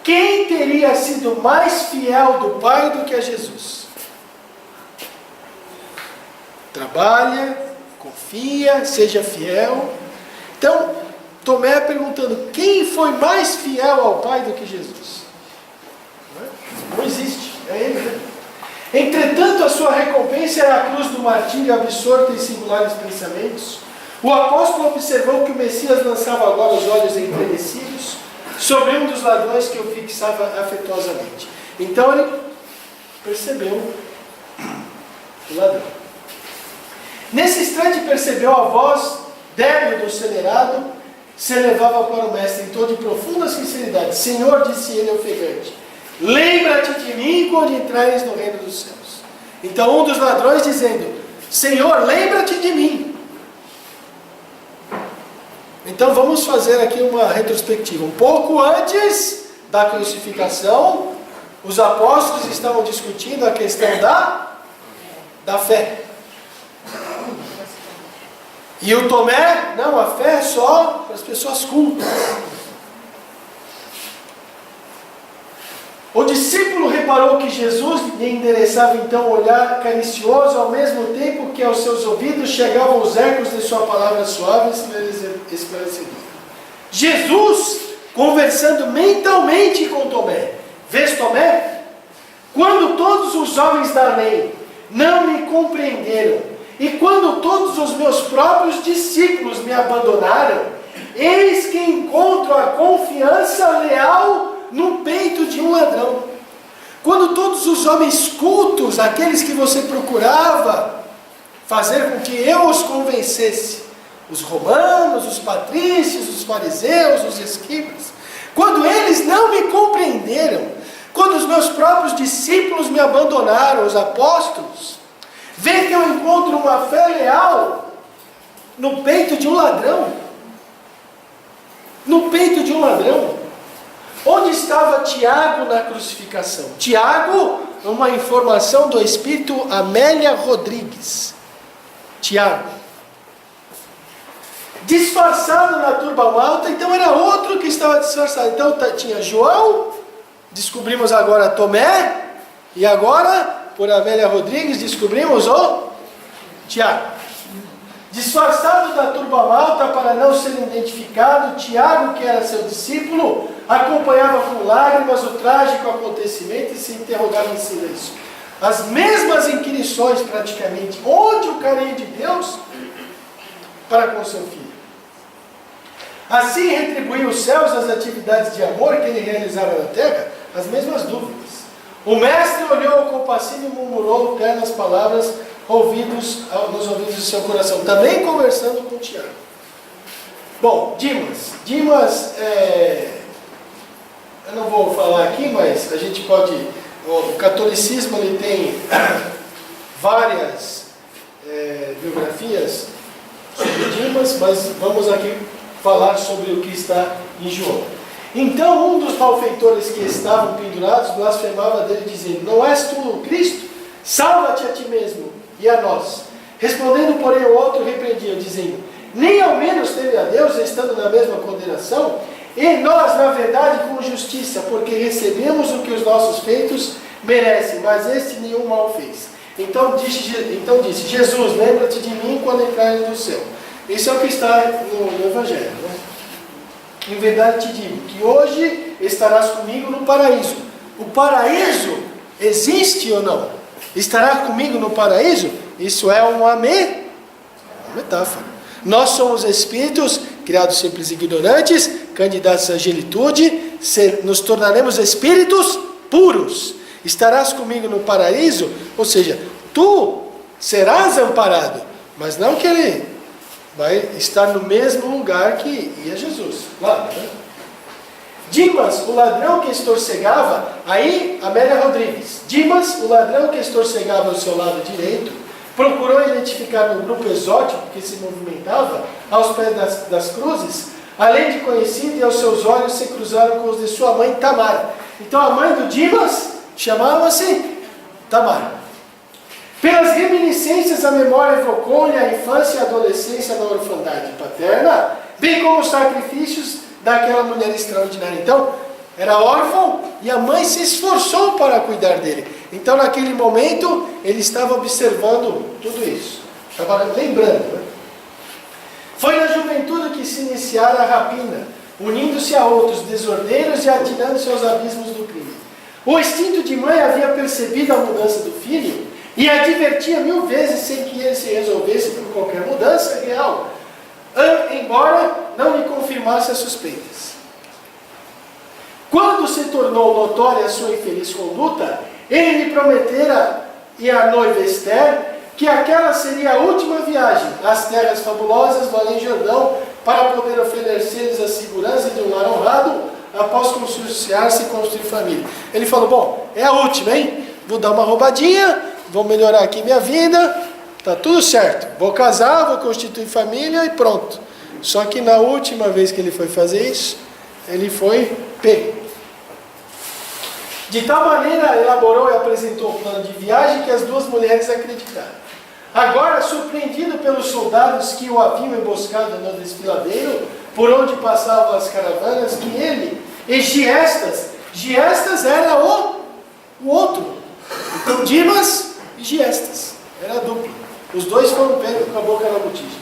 Quem teria sido mais fiel do Pai do que a Jesus? Trabalha, confia, seja fiel. Então, Tomé perguntando, quem foi mais fiel ao Pai do que Jesus? Não existe, é ele, né? Entretanto, a sua recompensa era a cruz do martírio, absorta em singulares pensamentos. O apóstolo observou que o Messias lançava agora os olhos entrenecidos sobre um dos ladrões que o fixava afetuosamente. Então ele percebeu o ladrão. Nesse instante percebeu a voz débil do celerado, se elevava para o mestre em tom de profunda sinceridade. Senhor, disse ele ofegante, lembra-te de mim quando entrares no reino dos céus. Então um dos ladrões dizendo, Senhor, lembra-te de mim. Então vamos fazer aqui uma retrospectiva. Um pouco antes da crucificação, os apóstolos estavam discutindo a questão da fé. E o Tomé, não, a fé é só para as pessoas cultas. O discípulo reparou que Jesus lhe endereçava então um olhar caricioso, ao mesmo tempo que aos seus ouvidos chegavam os ecos de sua palavra suave e esclarecedora. Jesus conversando mentalmente com Tomé. Vês, Tomé? Quando todos os homens da lei não me compreenderam, e quando todos os meus próprios discípulos me abandonaram, eis que encontro a confiança leal no peito de um ladrão. Quando todos os homens cultos, aqueles que você procurava fazer com que eu os convencesse, os romanos, os patrícios, os fariseus, os escribas, quando eles não me compreenderam, quando os meus próprios discípulos me abandonaram, os apóstolos, vê que eu encontro uma fé leal no peito de um ladrão. No peito de um ladrão. Onde estava Tiago na crucificação? Tiago, uma informação do Espírito Amélia Rodrigues. Tiago. Disfarçado na turba malta, então era outro que estava disfarçado. Então tinha João, descobrimos agora Tomé, e agora, por Amélia Rodrigues, descobrimos o Tiago. Disfarçado da turba malta para não ser identificado, Tiago, que era seu discípulo, acompanhava com lágrimas o trágico acontecimento e se interrogava em silêncio. As mesmas inquirições praticamente, onde o carinho de Deus para com seu filho. Assim retribuiu os céus as atividades de amor que ele realizava na terra, as mesmas dúvidas. O mestre olhou compassivo e murmurou ternas palavras nos ouvidos do seu coração, também conversando com Tiago. Bom, Dimas, eu não vou falar aqui, mas a gente pode, o catolicismo ele tem várias biografias sobre Dimas, mas vamos aqui falar sobre o que está em João. Então um dos malfeitores que estavam pendurados blasfemava dele, dizendo, não és tu o Cristo? Salva-te a ti mesmo e a nós. Respondendo, porém, o outro repreendia, dizendo, nem ao menos teme a Deus, estando na mesma condenação? E nós, na verdade, com justiça, porque recebemos o que os nossos feitos merecem, mas este nenhum mal fez. Então disse, Jesus, lembra-te de mim quando entrares no céu. Isso é o que está no Evangelho, né? Em verdade te digo, que hoje estarás comigo no paraíso. O paraíso existe ou não? Estará comigo no paraíso? Isso é uma metáfora. Nós somos espíritos, criados simples e ignorantes, candidatos à angelitude, nos tornaremos espíritos puros. Estarás comigo no paraíso? Ou seja, tu serás amparado. Mas não que ele vai estar no mesmo lugar que ia Jesus. Claro, né? Dimas, o ladrão que estorcegava, aí Amélia Rodrigues, Dimas, o ladrão que estorcegava ao seu lado direito, procurou identificar um grupo exótico que se movimentava aos pés das cruzes, além de conhecido, e aos seus olhos se cruzaram com os de sua mãe Tamar. Então a mãe do Dimas chamava-se Tamar. Pelas reminiscências, a memória evocou-lhe a infância e a adolescência na orfandade paterna, bem como os sacrifícios daquela mulher extraordinária. Então, era órfão e a mãe se esforçou para cuidar dele. Então, naquele momento, ele estava observando tudo isso. Estava lembrando, né? Foi na juventude que se iniciara a rapina, unindo-se a outros desordeiros e atirando-se aos abismos do crime. O instinto de mãe havia percebido a mudança do filho e advertia 1000 vezes sem que ele se resolvesse por qualquer mudança real, embora não lhe confirmasse as suspeitas. Quando se tornou notória a sua infeliz conduta, ele lhe prometera, e a noiva Esther, que aquela seria a última viagem às terras fabulosas do Além-Jordão, para poder oferecer-lhes a segurança de um lar honrado, após consciênciar-se e construir família. Ele falou, bom, é a última, hein? Vou dar uma roubadinha, vou melhorar aqui minha vida, tá tudo certo. Vou casar, vou constituir família e pronto. Só que na última vez que ele foi fazer isso, ele foi pego. De tal maneira elaborou e apresentou o plano de viagem que as duas mulheres acreditaram. Agora, surpreendido pelos soldados que o haviam emboscado no desfiladeiro, por onde passavam as caravanas, que ele e Giestas era o outro. Então, Dimas e Giestas, era dupla. Os dois foram pegos com a boca na botija.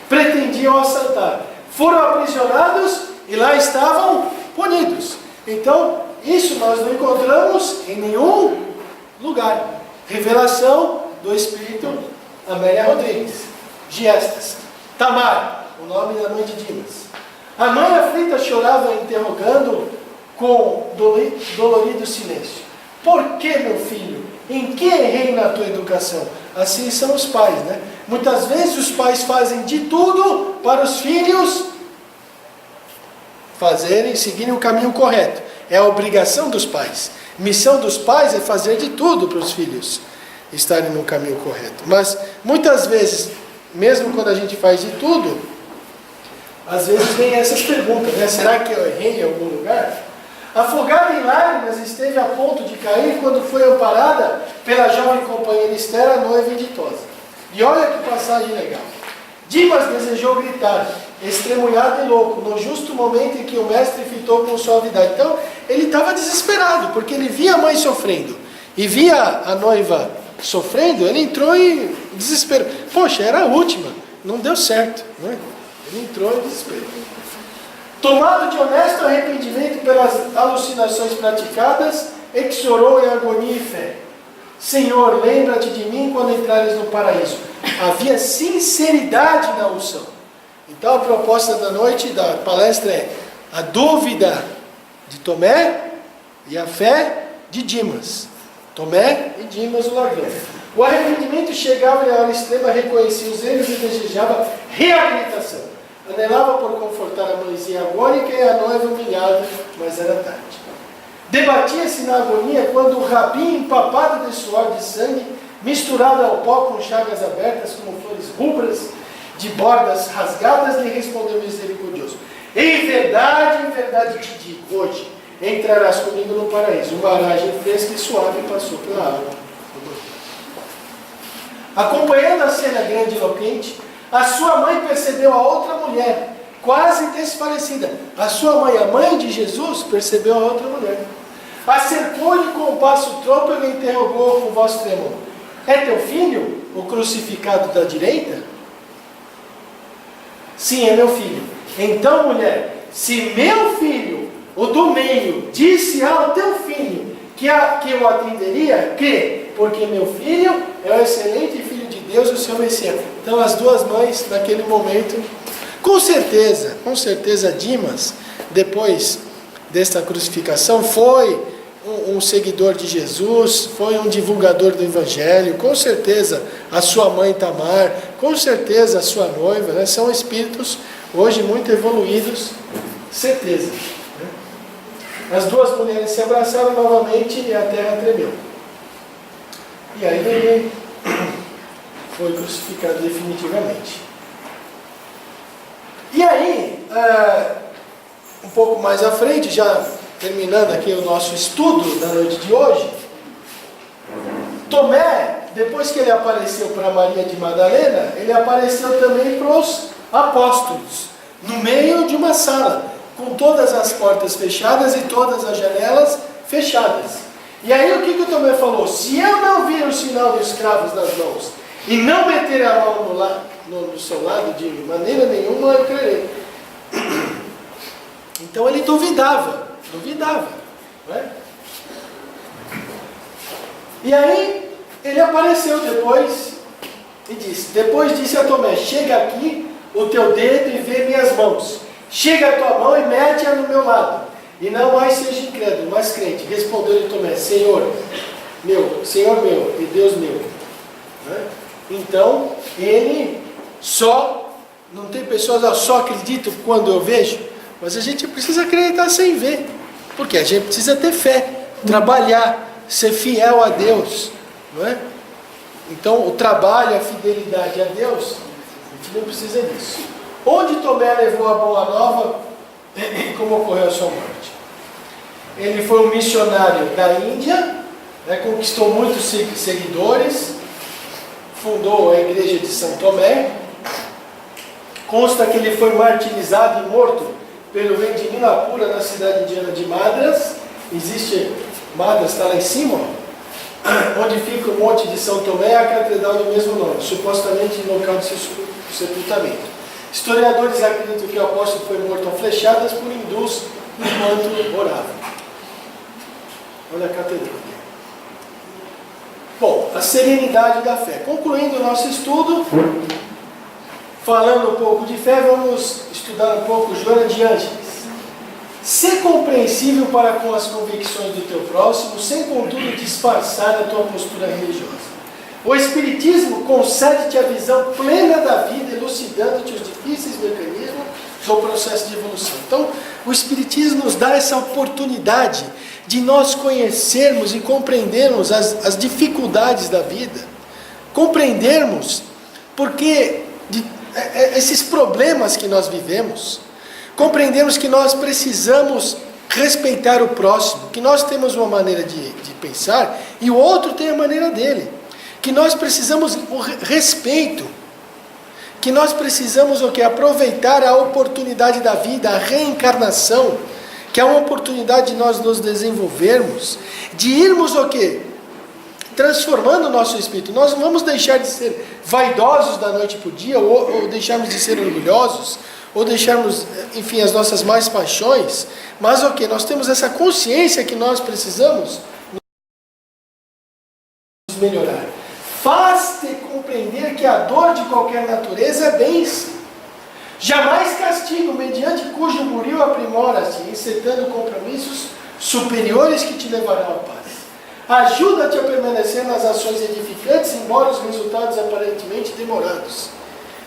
Pretendiam assaltar. Foram aprisionados e lá estavam punidos. Então, isso nós não encontramos em nenhum lugar. Revelação do Espírito Amélia Rodrigues. Giestas. Tamar, o nome da mãe de Dimas. A mãe aflita chorava interrogando com dolorido silêncio. Por que, meu filho? Em que errei na tua educação? Assim são os pais, né? Muitas vezes os pais fazem de tudo para os filhos seguirem o caminho correto. É a obrigação dos pais. Missão dos pais é fazer de tudo para os filhos estarem no caminho correto. Mas muitas vezes, mesmo quando a gente faz de tudo, às vezes vem essas perguntas, né? Será que eu errei em algum lugar? Afogada em lágrimas, esteve a ponto de cair quando foi amparada pela jovem companheira Esther, a noiva inditosa. E olha que passagem legal. Dimas desejou gritar, extremulhado e louco, no justo momento em que o mestre fitou com suavidade. Então, ele estava desesperado, porque ele via a mãe sofrendo e via a noiva sofrendo, ele entrou em desespero. Poxa, era a última, não deu certo, né? Ele entrou em desespero. Tomado de honesto arrependimento pelas alucinações praticadas, exorou em agonia e fé. Senhor, lembra-te de mim quando entrares no paraíso. Havia sinceridade na unção. Então a proposta da noite da palestra é a dúvida de Tomé e a fé de Dimas. Tomé e Dimas, o ladrão. O arrependimento chegava à hora extrema, reconhecia os erros e desejava reabilitação. Anelava por confortar a mãezinha agônica e a noiva humilhada, mas era tarde. Debatia-se na agonia quando o rabinho empapado de suor de sangue, misturado ao pó com chagas abertas como flores rubras, de bordas rasgadas, lhe respondeu misericordioso. Em verdade te digo, hoje entrarás comigo no paraíso. Uma aragem fresca e suave passou pela água. Acompanhando a cena grande e eloquente, a sua mãe percebeu a outra mulher, quase desfalecida. A sua mãe, a mãe de Jesus, percebeu a outra mulher. Acercou-lhe com um passo trôpego e interrogou com voz trêmula: é teu filho, o crucificado da direita? Sim, é meu filho. Então, mulher, se meu filho, o do meio, disse ao teu filho que eu atenderia, crê, porque meu filho é o excelente filho de Deus, o seu Messias. Então as duas mães, naquele momento, com certeza, Dimas, depois desta crucificação, foi um seguidor de Jesus, foi um divulgador do Evangelho, com certeza a sua mãe Tamar, com certeza a sua noiva, né? São espíritos hoje muito evoluídos, certeza. Né? As duas mulheres se abraçaram novamente e a terra tremeu. E aí ele foi crucificado definitivamente. E aí, um pouco mais à frente, já terminando aqui o nosso estudo da noite de hoje, Tomé, depois que ele apareceu para Maria de Madalena, ele apareceu também para os apóstolos, no meio de uma sala, com todas as portas fechadas e todas as janelas fechadas. E aí o que o Tomé falou? Se eu não vir o sinal dos cravos nas mãos, e não meter a mão no seu lado, de maneira nenhuma eu crerei. Então ele duvidava, não é? E aí ele apareceu depois e disse, depois disse a Tomé, chega aqui o teu dedo e vê minhas mãos, chega a tua mão e mete-a no meu lado, e não mais seja incrédulo, mas crente. Respondeu-lhe Tomé, Senhor meu e Deus meu. Né? Então ele não tem pessoas, eu só acredito quando eu vejo, mas a gente precisa acreditar sem ver, porque a gente precisa ter fé, trabalhar, ser fiel a Deus, não é? Então o trabalho, a fidelidade a Deus, a gente não precisa disso. Onde Tomé levou a boa nova, como ocorreu a sua morte? Ele foi um missionário da Índia, né, conquistou muitos seguidores, fundou a igreja de São Tomé. Consta que ele foi martirizado e morto pelo rei de Nilapura na cidade indiana de Madras. Existe, Madras está lá em cima, onde fica o monte de São Tomé, a catedral do mesmo nome, supostamente local de seu sepultamento. Historiadores acreditam que o apóstolo foi morto a flechadas por hindus enquanto orava. Olha a catedral. Bom, a serenidade da fé. Concluindo o nosso estudo, falando um pouco de fé, vamos estudar um pouco Joana de Ângeles. Ser compreensível para com as convicções do teu próximo, sem contudo disfarçar a tua postura religiosa. O Espiritismo concede-te a visão plena da vida, elucidando-te os difíceis mecanismos do processo de evolução. Então, o Espiritismo nos dá essa oportunidade de nós conhecermos e compreendermos as dificuldades da vida, compreendermos porque esses problemas que nós vivemos, compreendermos que nós precisamos respeitar o próximo, que nós temos uma maneira de pensar e o outro tem a maneira dele, que nós precisamos o respeito, que nós precisamos aproveitar a oportunidade da vida, a reencarnação, que é uma oportunidade de nós nos desenvolvermos, de irmos transformando o nosso espírito. Nós não vamos deixar de ser vaidosos da noite para o dia, ou deixarmos de ser orgulhosos, ou deixarmos, enfim, as nossas mais paixões, mas nós temos essa consciência que nós precisamos nos melhorar. Faz-te compreender que a dor de qualquer natureza é bênção. Jamais castigo, mediante cujo buril aprimora-se, encetando compromissos superiores que te levarão à paz. Ajuda-te a permanecer nas ações edificantes, embora os resultados aparentemente demorados.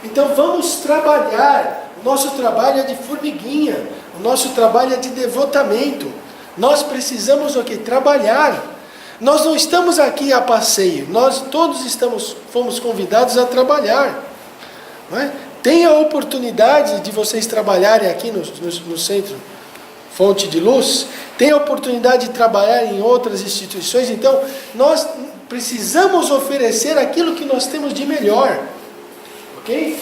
Então vamos trabalhar. O nosso trabalho é de formiguinha, o nosso trabalho é de devotamento. Nós precisamos trabalhar. Nós não estamos aqui a passeio, nós todos fomos convidados a trabalhar. Não é? Tem a oportunidade de vocês trabalharem aqui no Centro Fonte de Luz, tem a oportunidade de trabalhar em outras instituições, então nós precisamos oferecer aquilo que nós temos de melhor, ok?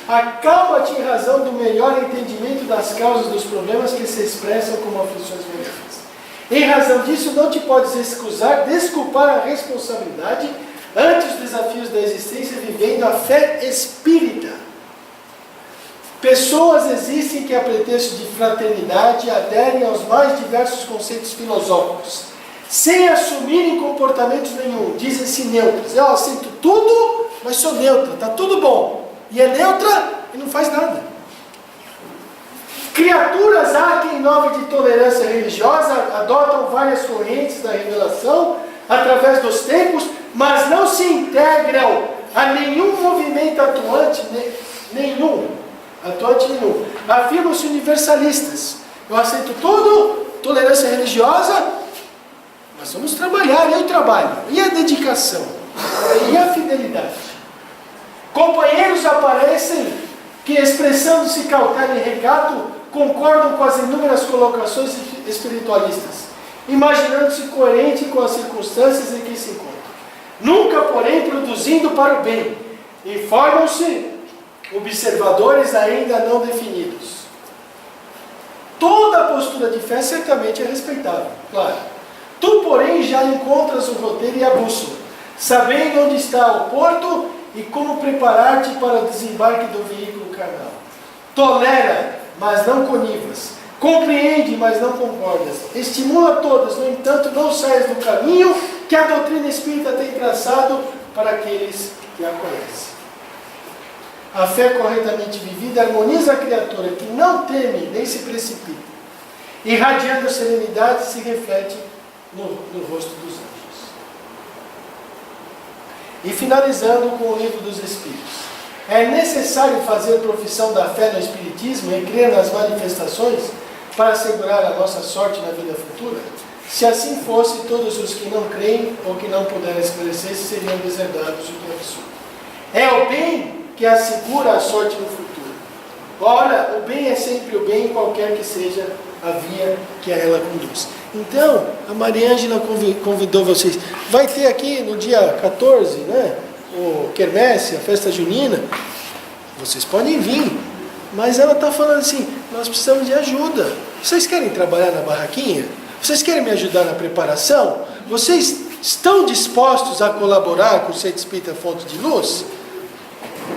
Acalma-te em razão do melhor entendimento das causas dos problemas que se expressam como aflições benéficas. Em razão disso, não te podes excusar, desculpar a responsabilidade ante os desafios da existência, vivendo a fé espírita. Pessoas existem que, a pretexto de fraternidade, aderem aos mais diversos conceitos filosóficos, sem assumirem comportamentos nenhum. Dizem-se neutras. Eu aceito tudo, mas sou neutra, está tudo bom. E é neutra e não faz nada. Criaturas há que, em nome de tolerância religiosa, adotam várias correntes da revelação através dos tempos, mas não se integram a nenhum movimento atuante, nenhum. Afirmam-se universalistas. Eu aceito tudo, tolerância religiosa, mas vamos trabalhar. E o trabalho? E a dedicação? E a fidelidade? Companheiros aparecem que, expressando-se cautela e recato, concordam com as inúmeras colocações espiritualistas, imaginando-se coerente com as circunstâncias em que se encontram, nunca, porém, produzindo para o bem. Informam-se observadores ainda não definidos. Toda postura de fé certamente é respeitável, claro. Tu, porém, já encontras o roteiro e a bússola, sabendo onde está o porto e como preparar-te para o desembarque do veículo carnal. Tolera, mas não conivas. Compreende, mas não concordas. Estimula todas, no entanto, não saias do caminho que a doutrina espírita tem traçado para aqueles que a conhecem. A fé corretamente vivida harmoniza a criatura que não teme nem se precipita. Irradiando serenidade, se reflete no rosto dos anjos. E finalizando com o livro dos Espíritos. É necessário fazer profissão da fé no Espiritismo e crer nas manifestações para assegurar a nossa sorte na vida futura? Se assim fosse, todos os que não creem ou que não puderem esclarecer-se seriam deserdados, o que é absurdo. É o bem que assegura a sorte no futuro. Ora, o bem é sempre o bem, qualquer que seja a via que a ela conduz. Então, a Maria Ângela convidou vocês. Vai ter aqui no dia 14, né? O quermesse, a festa junina. Vocês podem vir. Mas ela está falando assim, nós precisamos de ajuda. Vocês querem trabalhar na barraquinha? Vocês querem me ajudar na preparação? Vocês estão dispostos a colaborar com o Centro Espírita Fonte de Luz?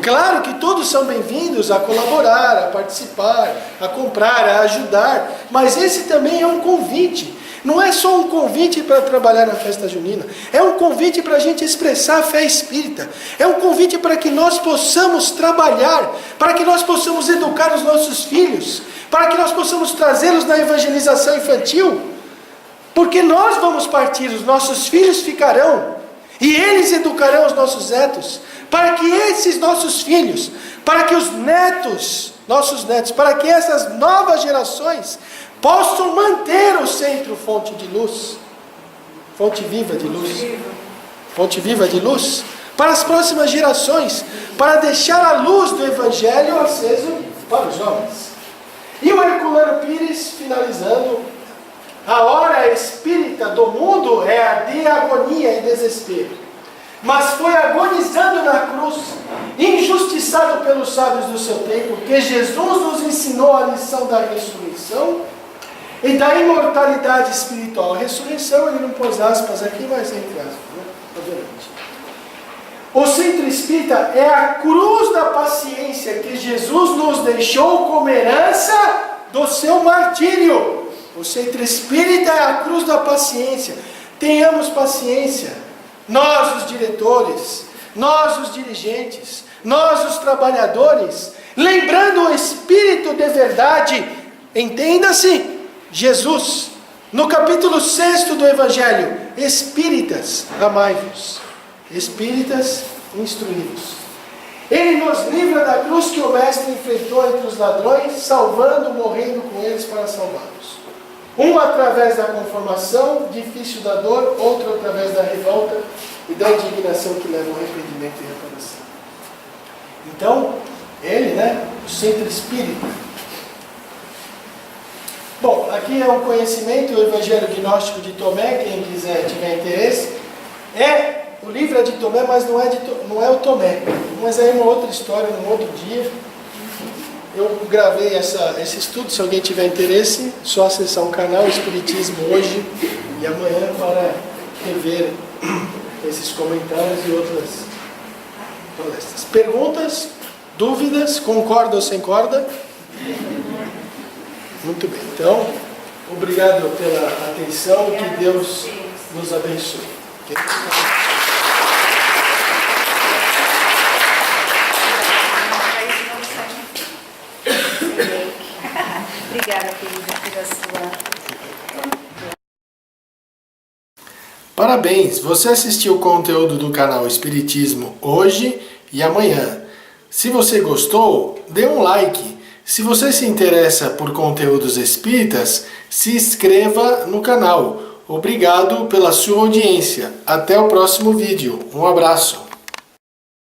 Claro que todos são bem-vindos a colaborar, a participar, a comprar, a ajudar. Mas esse também é um convite. Não é só um convite para trabalhar na festa junina. É um convite para a gente expressar a fé espírita. É um convite para que nós possamos trabalhar, para que nós possamos educar os nossos filhos, para que nós possamos trazê-los na evangelização infantil. Porque nós vamos partir, os nossos filhos ficarão, e eles educarão os nossos netos, para que esses nossos filhos, para que os netos, nossos netos, para que essas novas gerações possam manter o centro Fonte de Luz, Fonte Viva de Luz, Fonte Viva de Luz, para as próximas gerações, para deixar a luz do Evangelho aceso para os homens. E o Herculano Pires, finalizando, a hora espírita do mundo é a de agonia e desespero. Mas foi agonizando na cruz, injustiçado pelos sábios do seu tempo, que Jesus nos ensinou a lição da ressurreição e da imortalidade espiritual. A ressurreição, ele não pôs aspas aqui, mas entre aspas, né? Obviamente. O centro espírita é a cruz da paciência que Jesus nos deixou como herança do seu martírio. O centro espírita é a cruz da paciência. Tenhamos paciência. Nós, os diretores, nós, os dirigentes, nós, os trabalhadores, lembrando o Espírito de verdade, entenda-se, Jesus, no capítulo 6 do Evangelho, espíritas, amai-vos, espíritas, instruí-vos. Ele nos livra da cruz que o Mestre enfrentou entre os ladrões, salvando, morrendo com eles para salvá-los. Um através da conformação, difícil da dor, outro através da revolta e da indignação que leva ao arrependimento e reparação. Então, ele, o centro espírita. Bom, aqui é um conhecimento, o Evangelho Gnóstico de Tomé, quem quiser, tiver interesse. O livro é de Tomé, mas não é o Tomé. Mas é uma outra história, num outro dia. Eu gravei esse estudo, se alguém tiver interesse, só acessar o canal Espiritismo hoje e amanhã para rever esses comentários e outras palestras. Perguntas? Dúvidas? Concorda ou sem corda? Muito bem. Então, obrigado pela atenção, que Deus nos abençoe. Parabéns, você assistiu o conteúdo do canal Espiritismo hoje e amanhã. Se você gostou, dê um like. Se você se interessa por conteúdos espíritas, se inscreva no canal. Obrigado pela sua audiência. Até o próximo vídeo. Um abraço.